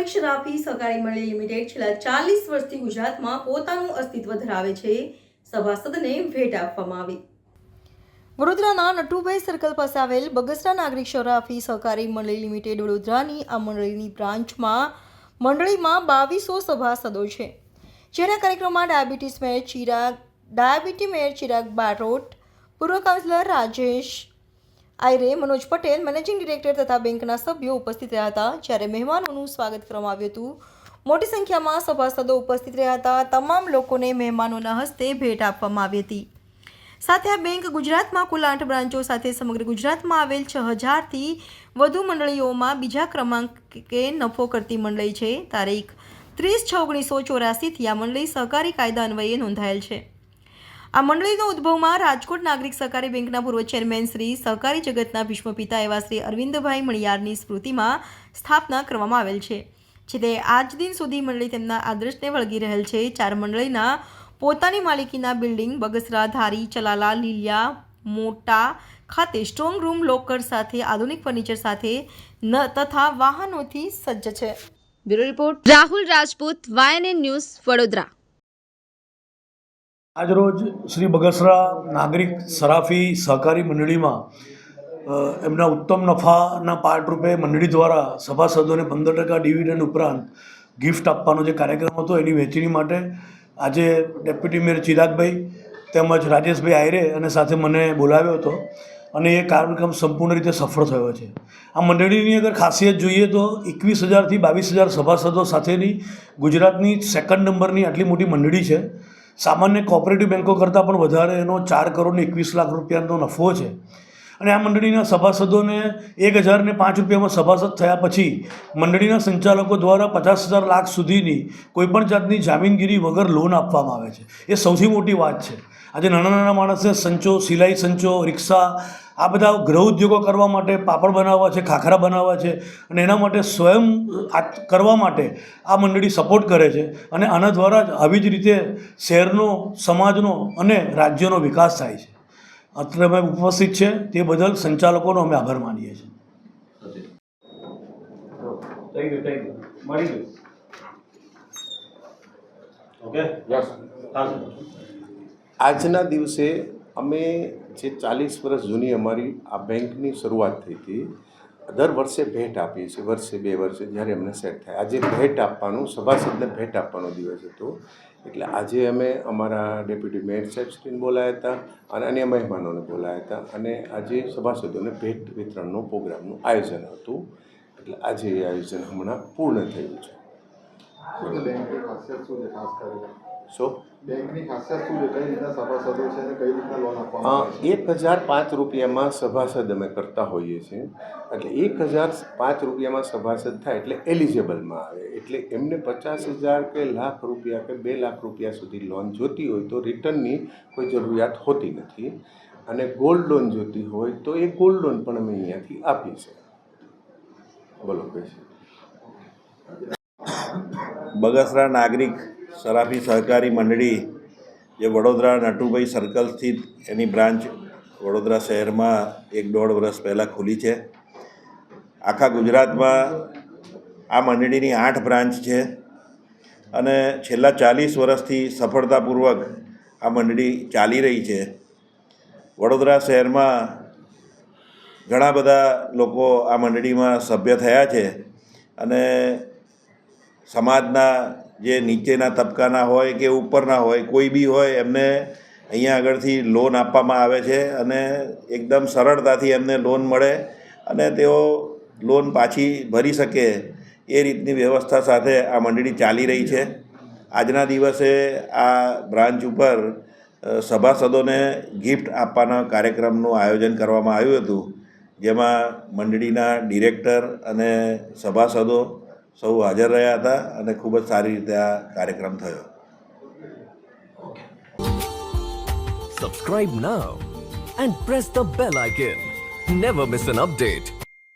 નાગરિક શરાફી સહકારી મંડળી લિમિટેડ છેલ્લા 40 વર્ષથી ગુજરાતમાં પોતાનું અસ્તિત્વ ધરાવે છે. સભાસદને ભેટ આપવામાં આવી. વડોદરાના નટુભાઈ સર્કલ પાસે આવેલ બગસરા નાગરિક શરાફી સહકારી મંડળી લિમિટેડ વડોદરાની આ મંડળીની બ્રાન્ચમાં મંડળીમાં 2200 સભાસદો છે. જેના કાર્યક્રમમાં ડાયાબિટી મેયર ચિરાગ બારોટ, પૂર્વ કાઉન્સિલર રાજેશ આયરે, મનોજ પટેલ, મેનેજિંગ ડિરેક્ટર તથા બેંકના સભ્યો ઉપસ્થિત રહ્યા હતા. જ્યારે મહેમાનોનું સ્વાગત કરવામાં આવ્યું હતું. મોટી સંખ્યામાં સભાસદો ઉપસ્થિત રહ્યા હતા. તમામ લોકોને મહેમાનોના હસ્તે ભેટ આપવામાં આવી હતી. સાથે આ બેંક ગુજરાતમાં કુલ 8 બ્રાન્ચો સાથે સમગ્ર ગુજરાતમાં આવેલ 6000થી વધુ મંડળીઓમાં બીજા ક્રમાંકે નફો કરતી મંડળી છે. તારીખ 30/6/1984થી આ મંડળી સહકારી કાયદા અન્વયે નોંધાયેલ છે. આ મંડળીનો ઉદ્ભવમાં રાજકોટ નાગરિક સહકારી બેંકના પૂર્વ ચેરમેન શ્રી સહકારી જગતના ભીષ્મ પિતા એવા શ્રી અરવિંદભાઈ મણિયારની સ્મૃતિમાં સ્થાપના કરવામાં આવેલ છે. જે તે આજ દિન સુધી મંડળી તેમના આદર્શને વળગી રહેલ છે. 4 મંડળીના પોતાની માલિકીના બિલ્ડિંગ બગસરા, ધારી, ચલાલા, લીલિયા, મોટા ખાતે સ્ટ્રોંગ રૂમ, લોકર સાથે આધુનિક ફર્નિચર સાથે તથા વાહનોથી સજ્જ છે. Bureau report Rahul Rajput, YNN news, Vadodara. આજરોજ શ્રી બગસરા નાગરિક શરાફી સહકારી મંડળીમાં એમના ઉત્તમ નફાના પાર્ટ રૂપે મંડળી દ્વારા સભાસદોને 15% ડિવિડન્ડ ઉપરાંત ગિફ્ટ આપવાનો જે કાર્યક્રમ હતો એની વહેંચણી માટે આજે ડેપ્યુટી મેયર ચિરાગભાઈ તેમજ રાજેશભાઈ આયરે અને સાથે મને બોલાવ્યો હતો અને એ કાર્યક્રમ સંપૂર્ણ રીતે સફળ થયો છે. આ મંડળીની અગર ખાસિયત જોઈએ તો 21,000થી 22,000 સભાસદો સાથેની ગુજરાતની 2nd નંબરની આટલી મોટી મંડળી છે. સામાન્ય કોઓપરેટિવ બેન્કો કરતાં પણ વધારે એનો 4 કરોડ 21 લાખ રૂપિયાનો નફો છે. અને આ મંડળીના સભાસદોને 1,005 રૂપિયામાં સભાસદ થયા પછી મંડળીના સંચાલકો દ્વારા 50,000 લાખ સુધીની કોઈપણ જાતની જામીનગીરી વગર લોન આપવામાં આવે છે. એ સૌથી મોટી વાત છે. આજે નાના નાના માણસને સંચો, સિલાઈ સંચો, રિક્ષા, આ બધા ગૃહ ઉદ્યોગો કરવા માટે, પાપડ બનાવવા છે, ખાખરા બનાવવા છે અને એના માટે સ્વયં કરવા માટે આ મંડળી સપોર્ટ કરે છે. અને આના દ્વારા જ આવી જ રીતે શહેરનો, સમાજનો અને રાજ્યનો વિકાસ થાય છે. અત્રે અમે ઉપસ્થિત છે તે બદલ સંચાલકોનો અમે આભાર માનીએ છીએ. આજના દિવસે અમે જે 40 વર્ષ જૂની અમારી આ બેંકની શરૂઆત થઈ હતી, દર વર્ષે ભેટ આપીએ છીએ, વર્ષે 2 વર્ષે જ્યારે અમને સેટ થાય. આજે ભેટ આપવાનું, સભાસદને ભેટ આપવાનો દિવસ હતો. એટલે આજે અમે અમારા ડેપ્યુટી મેયર સાહેબશ્રીને બોલાવ્યા હતા અને અન્ય મહેમાનોને બોલાવ્યા હતા અને આજે સભાસદોને ભેટ વિતરણનું પ્રોગ્રામનું આયોજન હતું. એટલે આજે એ આયોજન હમણાં પૂર્ણ થયું છે. બેંકની ખાસિયત શું છે? કઈ રીતના સભાસદો છે અને કઈ રીતના લોન આપવામાં આવે છે? 1,005 રૂપિયામાં સભાસદ અમે કરતા હોઈએ છીએ. એટલે 1,005 રૂપિયામાં સભાસદ થાય એટલે એલિજિબલમાં આવે. એટલે એમને 50,000 કે લાખ રૂપિયા કે 2 લાખ રૂપિયા સુધી લોન જોતી હોય તો રિટર્નની કોઈ જરૂરિયાત હોતી નથી. અને ગોલ્ડ લોન જોતી હોય તો એ ગોલ્ડ લોન પણ અમે અહીંયાથી આપીએ છીએ. બોલો ભાઈ. બગસરા નાગરિક શરાફી સહકારી મંડળી જે વડોદરા નટુભાઈ સર્કલ સ્થિત એની બ્રાન્ચ વડોદરા શહેરમાં 1-1.5 વર્ષ પહેલાં ખુલી છે. આખા ગુજરાતમાં આ મંડળીની 8 બ્રાન્ચ છે અને છેલ્લા 40 વર્ષથી સફળતાપૂર્વક આ મંડળી ચાલી રહી છે. વડોદરા શહેરમાં ઘણા બધા લોકો આ મંડળીમાં સભ્ય થયા છે અને સમાજના જે નીચેના તબક્કાના હોય કે ઉપરના હોય, કોઈ બી હોય, એમને અહીંયા આગળથી લોન આપવામાં આવે છે અને એકદમ સરળતાથી એમને લોન મળે અને તેઓ લોન પાછી ભરી શકે એ રીતની વ્યવસ્થા સાથે આ મંડળી ચાલી રહી છે. આજના દિવસે આ બ્રાન્ચ ઉપર સભાસદોને ગિફ્ટ આપવાના કાર્યક્રમનું આયોજન કરવામાં આવ્યું હતું, જેમાં મંડળીના ડિરેક્ટર અને સભાસદો સૌ હાજર રહ્યા હતા અને ખૂબ જ સારી રીતે આ કાર્યક્રમ થયો. Subscribe now and press the bell icon. Never miss an update.